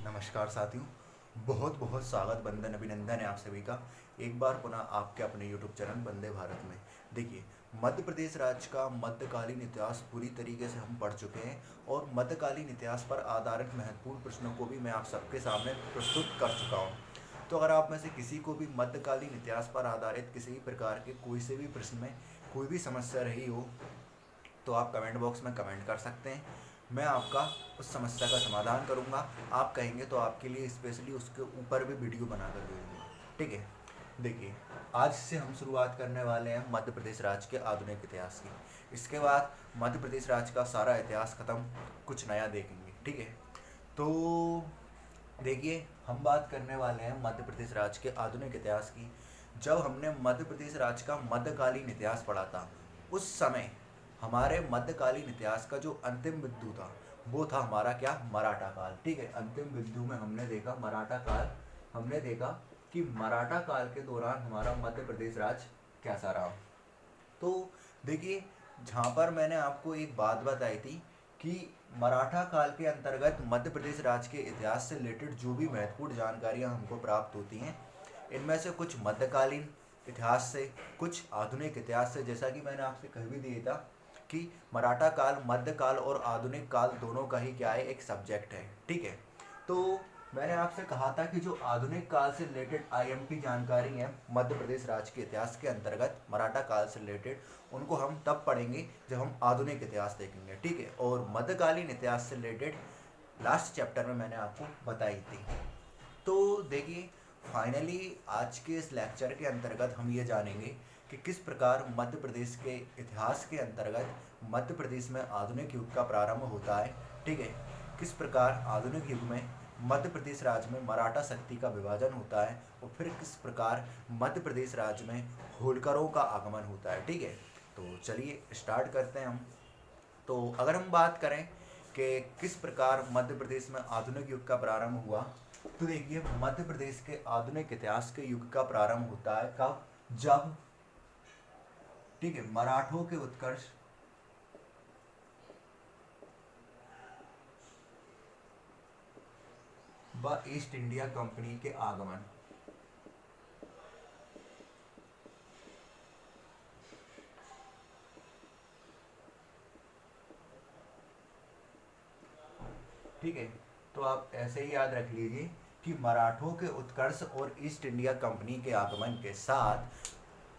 नमस्कार साथियों, बहुत बहुत स्वागत, वंदन, अभिनंदन है आप सभी का एक बार पुनः आपके अपने यूट्यूब चैनल वंदे भारत में। देखिए, मध्य प्रदेश राज्य का मध्यकालीन इतिहास पूरी तरीके से हम पढ़ चुके हैं और मध्यकालीन इतिहास पर आधारित महत्वपूर्ण प्रश्नों को भी मैं आप सबके सामने प्रस्तुत कर चुका हूँ। तो अगर आप में से किसी को भी मध्यकालीन इतिहास पर आधारित किसी भी प्रकार के कोई से भी प्रश्न में कोई भी समस्या रही हो तो आप कमेंट बॉक्स में कमेंट कर सकते हैं। मैं आपका उस समस्या का समाधान करूंगा। आप कहेंगे तो आपके लिए स्पेशली उसके ऊपर भी वीडियो बना कर दे दूँगा। ठीक है, देखिए, आज से हम शुरुआत करने वाले हैं मध्य प्रदेश राज्य के आधुनिक इतिहास की। इसके बाद मध्य प्रदेश राज्य का सारा इतिहास ख़त्म, कुछ नया देखेंगे। ठीक है, तो देखिए, हम बात करने वाले हैं मध्य प्रदेश राज्य के आधुनिक इतिहास की। जब हमने मध्य प्रदेश राज्य का मध्यकालीन इतिहास पढ़ा था, उस समय हमारे मध्यकालीन इतिहास का जो अंतिम बिंदु था वो था हमारा क्या, मराठा काल। ठीक है, अंतिम बिंदु में हमने देखा मराठा काल। हमने देखा कि मराठा काल के दौरान हमारा मध्य प्रदेश राज्य कैसा रहा। तो देखिए, जहाँ पर मैंने आपको एक बात बताई थी कि मराठा काल के अंतर्गत मध्य प्रदेश राज्य के इतिहास से रिलेटेड जो भी महत्वपूर्ण जानकारियाँ हमको प्राप्त होती हैं, इनमें से कुछ मध्यकालीन इतिहास से, कुछ आधुनिक इतिहास से। जैसा कि मैंने आपसे कह भी दिया था कि मराठा काल, मध्यकाल और आधुनिक काल दोनों का ही क्या है, एक सब्जेक्ट है। ठीक है, तो मैंने आपसे कहा था कि जो आधुनिक काल से रिलेटेड आईएमपी जानकारी है मध्य प्रदेश राज्य के इतिहास के अंतर्गत मराठा काल से रिलेटेड, उनको हम तब पढ़ेंगे जब हम आधुनिक इतिहास देखेंगे। ठीक है, और मध्यकालीन इतिहास से रिलेटेड लास्ट चैप्टर में मैंने आपको बताई थी। तो देखिए, फाइनली आज के इस लेक्चर के अंतर्गत हम ये जानेंगे कि किस प्रकार मध्य प्रदेश के इतिहास के अंतर्गत मध्य प्रदेश में आधुनिक युग का प्रारंभ होता है। ठीक है, किस प्रकार आधुनिक युग में मध्य प्रदेश राज्य में मराठा शक्ति का विभाजन होता है और फिर किस प्रकार मध्य प्रदेश राज्य में होलकरों का आगमन होता है। ठीक है, तो चलिए स्टार्ट करते हैं हम। तो अगर हम बात करें कि किस प्रकार मध्य प्रदेश में आधुनिक युग का प्रारंभ हुआ, तो देखिए, मध्य प्रदेश के आधुनिक इतिहास के युग का प्रारंभ होता है कब, जब, ठीक है, मराठों के उत्कर्ष व ईस्ट इंडिया कंपनी के आगमन। ठीक है, तो आप ऐसे ही याद रख लीजिए कि मराठों के उत्कर्ष और ईस्ट इंडिया कंपनी के आगमन के साथ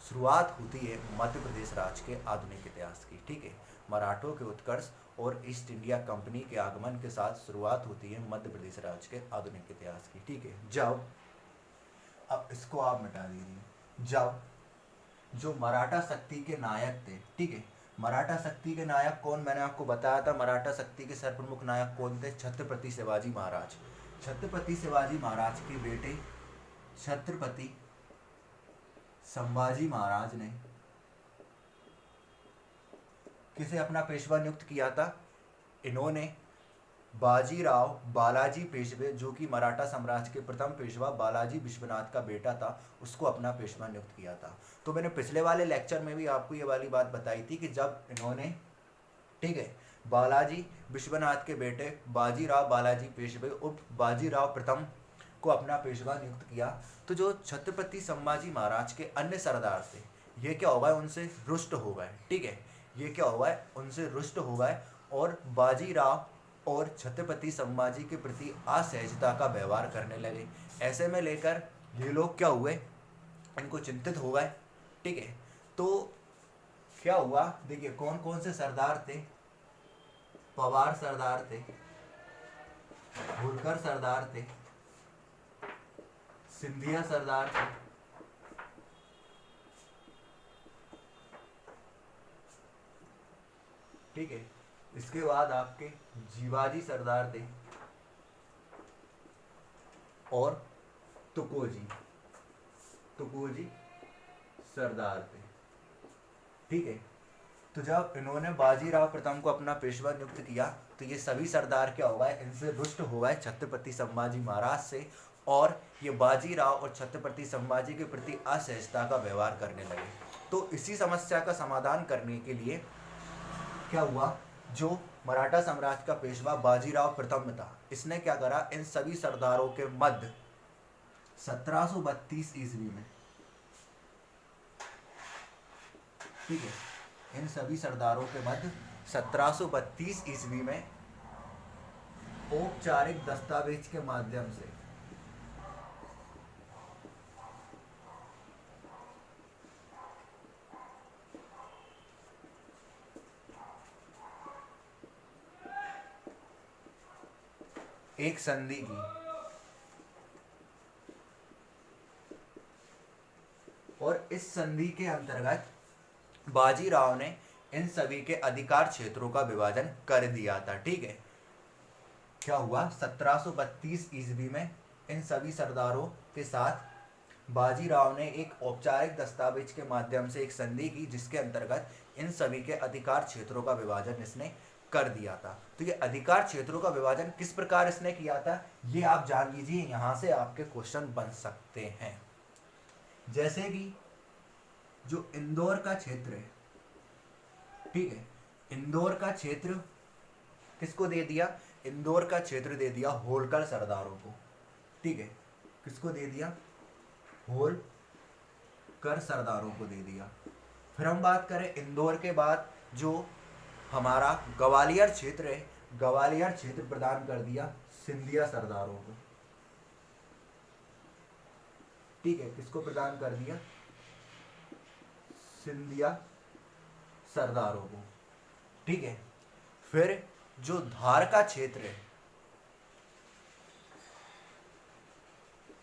शुरुआत होती है मध्य प्रदेश राज्य के आधुनिक इतिहास की। ठीक है, मराठों के उत्कर्ष और ईस्ट इंडिया कंपनी के आगमन के साथ शुरुआत होती है मध्य प्रदेश राज्य के आधुनिक इतिहास की। ठीक है, जब, अब इसको आप मिटा दीजिए, जब जो मराठा शक्ति के नायक थे, ठीक है, मराठा शक्ति के नायक कौन, मैंने आपको बताया था मराठा शक्ति के सर्वप्रमुख नायक कौन थे, छत्रपति शिवाजी महाराज। छत्रपति शिवाजी महाराज के बेटे छत्रपति संभाजी महाराज ने किसे अपना पेशवा नियुक्त किया था, इन्होंने बाजीराव बालाजी पेशवे, जो कि मराठा साम्राज्य के प्रथम पेशवा बालाजी विश्वनाथ का बेटा था, उसको अपना पेशवा नियुक्त किया था। तो मैंने पिछले वाले लेक्चर में भी आपको ये वाली बात बताई थी कि जब इन्होंने, ठीक है, बालाजी विश्वनाथ के बेटे बाजीराव बालाजी पेशवे उप बाजीराव प्रथम को अपना पेशवा नियुक्त किया, तो जो छत्रपति संभाजी महाराज के अन्य सरदार थे, ये क्या हो गए, उनसे रुष्ट हो गए। ठीक है, ये क्या हुआ है, उनसे रुष्ट हो गए और बाजीराव और छत्रपति संभाजी के प्रति असहजता का व्यवहार करने लगे। ऐसे में लेकर ये लोग क्या हुए, इनको चिंतित हो गए। ठीक है, तो क्या हुआ, देखिए कौन कौन से सरदार थे, पवार सरदार थे, होलकर सरदार थे, सिंधिया सरदार थे, ठीक है, इसके बाद आपके जीवाजी सरदार थे और तुकोजी तुकोजी सरदार थे। ठीक है, तो जब इन्होंने बाजीराव प्रथम को अपना पेशवा नियुक्त किया तो ये सभी सरदार क्या हो गए, इनसे रुष्ट हो गए छत्रपति संभाजी महाराज से, और ये बाजीराव और छत्रपति संभाजी के प्रति असहजता का व्यवहार करने लगे। तो इसी समस्या का समाधान करने के लिए क्या हुआ, जो मराठा साम्राज्य का पेशवा बाजीराव प्रथम था। इसने क्या करा, इन सभी सरदारों के मध्य 1732 ईस्वी में, ठीक है, इन सभी सरदारों के मध्य 1732 ईस्वी में औपचारिक दस्तावेज के माध्यम से एक संधि की, और इस संधि के अंतर्गत बाजीराव ने इन सभी के अधिकार क्षेत्रों का विभाजन कर दिया था। ठीक है, क्या हुआ, 1732 ईस्वी में इन सभी सरदारों के साथ बाजीराव ने एक औपचारिक दस्तावेज के माध्यम से एक संधि की, जिसके अंतर्गत इन सभी के अधिकार क्षेत्रों का विभाजन इसने कर दिया था। तो ये अधिकार क्षेत्रों का विभाजन किस प्रकार इसने किया था, ये आप जान लीजिए, यहां से आपके क्वेश्चन बन सकते हैं। जैसे कि जो इंदौर का क्षेत्र है, ठीक है, इंदौर का क्षेत्र किसको दे दिया, इंदौर का क्षेत्र दे दिया होलकर सरदारों को। ठीक है, किसको दे दिया, होलकर सरदारों को दे दिया। फिर हम बात करें इंदौर के बाद जो हमारा ग्वालियर क्षेत्र है, ग्वालियर क्षेत्र प्रदान कर दिया सिंधिया सरदारों को। ठीक है, किसको प्रदान कर दिया, सिंधिया सरदारों को। ठीक है, फिर जो धार का क्षेत्र है,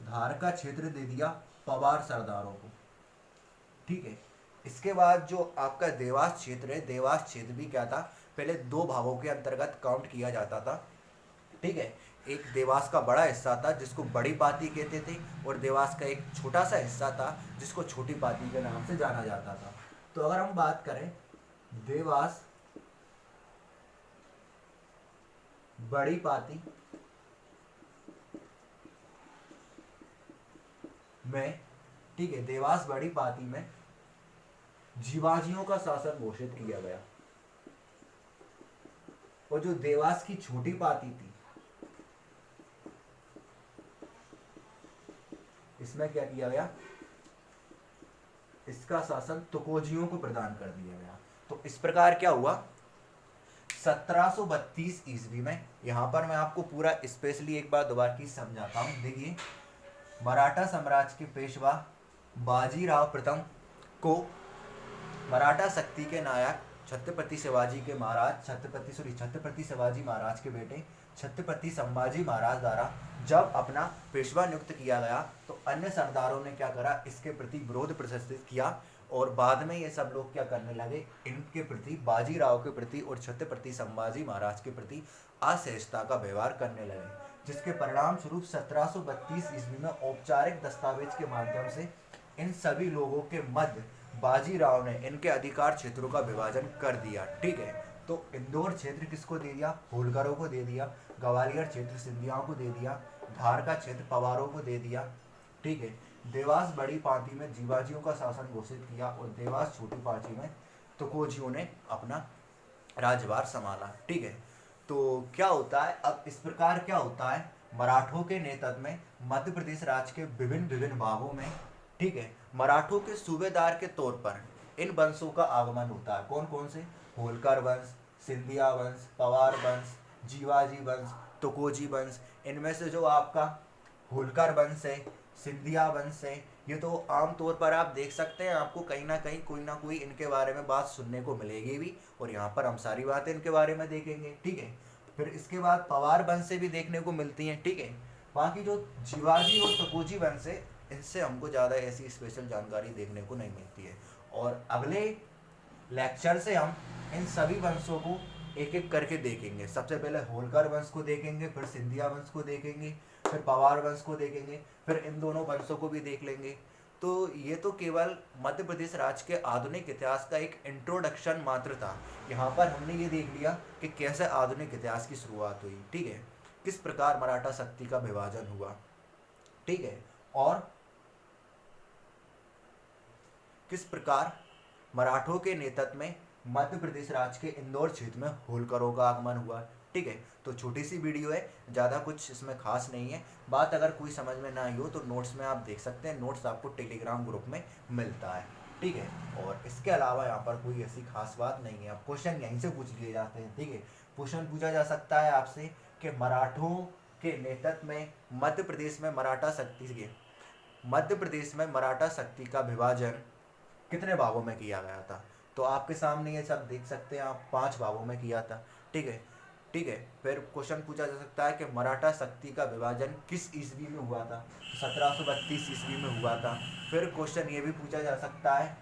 धार का क्षेत्र दे दिया पवार सरदारों को। ठीक है, इसके बाद जो आपका देवास क्षेत्र है, देवास क्षेत्र भी क्या था, पहले दो भागों के अंतर्गत काउंट किया जाता था। ठीक है, एक देवास का बड़ा हिस्सा था जिसको बड़ी पाती कहते थे, और देवास का एक छोटा सा हिस्सा था जिसको छोटी पाती के नाम से जाना जाता था। तो अगर हम बात करें देवास, बड़ी पाती में, ठीक है, देवास बड़ी पाती में जीवाजियों का शासन घोषित किया गया, और जो देवास की छोटी पाती थी, इसमें क्या किया गया, इसका शासन तुकोजियों को प्रदान कर दिया गया। तो इस प्रकार क्या हुआ, 1732 ईस्वी में, यहां पर मैं आपको पूरा स्पेशली एक बार दोबारा की समझाता हूं। देखिए, मराठा साम्राज्य के पेशवा बाजीराव प्रथम को मराठा शक्ति के नायक छत्रपति शिवाजी के महाराज, छत्रपति शिवाजी महाराज के बेटे छत्रपति संभाजी महाराज द्वारा जब अपना पेशवा नियुक्त किया गया, तो अन्य सरदारों ने क्या करा, इसके प्रति विरोध प्रदर्शित किया, और बाद में ये सब लोग क्या करने लगे, इनके प्रति, बाजीराव के प्रति और छत्रपति संभाजी महाराज के प्रति असहिष्णुता का व्यवहार करने लगे, जिसके परिणाम स्वरूप 1732 ईस्वी में औपचारिक दस्तावेज के माध्यम से इन सभी लोगों के मध्य बाजीराव ने इनके अधिकार क्षेत्रों का विभाजन कर दिया। ठीक है, तो इंदौर क्षेत्र किसको दे दिया, होलकरों को दे दिया, ग्वालियर क्षेत्र सिंधियाओं को दे दिया, धार का क्षेत्र पवारों को दे दिया। ठीक है, देवास बड़ी पार्टी में जीवाजियों का शासन घोषित किया, और देवास छोटी पार्टी में तुकोजियों ने अपना राज्यभार संभाला। ठीक है, तो क्या होता है, अब इस प्रकार क्या होता है, मराठों के नेतृत्व में मध्य प्रदेश राज्य के विभिन्न विभिन्न भागों में, ठीक है, मराठों के सूबेदार के तौर पर इन वंशों का आगमन होता है। कौन कौन से, होलकर वंश, सिंधिया वंश, पवार वंश, जीवाजी वंश, तुकोजी वंश। इनमें से जो आपका होलकर वंश है, सिंधिया वंश है, ये तो आमतौर पर आप देख सकते हैं, आपको कहीं ना कोई इनके बारे में बात सुनने को मिलेगी भी, और यहाँ पर हम सारी बातें इनके बारे में देखेंगे। ठीक है, फिर इसके बाद पवार वंश से भी देखने को मिलती हैं। ठीक है, बाकी जो जीवाजी और तुकोजी वंश है, इनसे हमको ज़्यादा ऐसी स्पेशल जानकारी देखने को नहीं मिलती है, और अगले लेक्चर से हम इन सभी वंशों को एक एक करके देखेंगे। सबसे पहले होलकर वंश को देखेंगे, फिर सिंधिया वंश को देखेंगे, फिर पवार वंश को देखेंगे, फिर इन दोनों वंशों को भी देख लेंगे। तो ये तो केवल मध्य प्रदेश राज्य के आधुनिक इतिहास का एक इंट्रोडक्शन मात्र था। यहाँ पर हमने ये देख लिया कि कैसे आधुनिक इतिहास की शुरुआत हुई। ठीक है, किस प्रकार मराठा शक्ति का विभाजन हुआ। ठीक है, और किस प्रकार मराठों के नेतृत्व में मध्य प्रदेश राज्य के इंदौर क्षेत्र में होलकरों का आगमन हुआ। ठीक है, तो छोटी सी वीडियो है, ज़्यादा कुछ इसमें खास नहीं है। बात अगर कोई समझ में ना आई हो तो नोट्स में आप देख सकते हैं, नोट्स आपको टेलीग्राम ग्रुप में मिलता है। ठीक है, और इसके अलावा यहाँ पर कोई ऐसी खास बात नहीं है। अब क्वेश्चन यहीं से पूछ लिए जाते हैं। ठीक है, क्वेश्चन पूछा जा सकता है आपसे कि मराठों के नेतृत्व में मध्य प्रदेश में मराठा शक्ति का विभाजन कितने भागों में किया गया था। तो आपके सामने ये सब देख सकते हैं आप, 5 भागों में किया था। ठीक है, ठीक है। फिर क्वेश्चन पूछा जा सकता है कि मराठा शक्ति का विभाजन किस ईस्वी में हुआ था। 1732 ईस्वी में हुआ था। फिर क्वेश्चन ये भी पूछा जा सकता है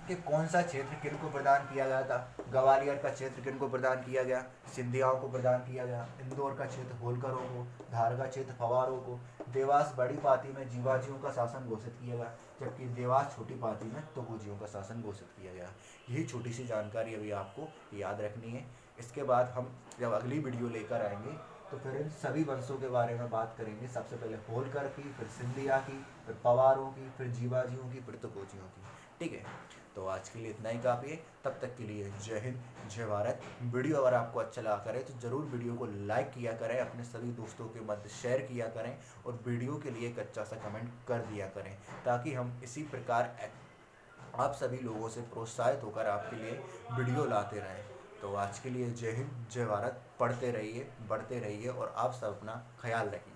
कि कौन सा क्षेत्र किन को प्रदान किया गया था। ग्वालियर का क्षेत्र किन को प्रदान किया गया, सिंधियाओं को प्रदान किया गया। इंदौर का क्षेत्र होलकरों को, धार का क्षेत्र फवारों को। देवास बड़ी पाती में जीवाजियों का शासन घोषित किया गया, जबकि देवास छोटी पाती में तुगुजियों का शासन घोषित किया गया। यही छोटी सी जानकारी अभी आपको याद रखनी है। इसके बाद हम जब अगली वीडियो लेकर आएंगे तो फिर इन सभी वंशों के बारे में बात करेंगे। सबसे पहले होलकर की, फिर सिंधिया की, फिर पवारों की, फिर जीवाजियों की, फिर तुगुजियों की। ठीक है, तो आज के लिए इतना ही काफ़ी है। तब तक के लिए जय हिंद, जय भारत। वीडियो अगर आपको अच्छा लगा करे तो ज़रूर वीडियो को लाइक किया करें, अपने सभी दोस्तों के मध्य शेयर किया करें और वीडियो के लिए एक अच्छा सा कमेंट कर दिया करें, ताकि हम इसी प्रकार आप सभी लोगों से प्रोत्साहित होकर आपके लिए वीडियो लाते रहें। तो आज के लिए जय हिंद, जय भारत। पढ़ते रहिए, बढ़ते रहिए और आप सब अपना ख्याल रखिए।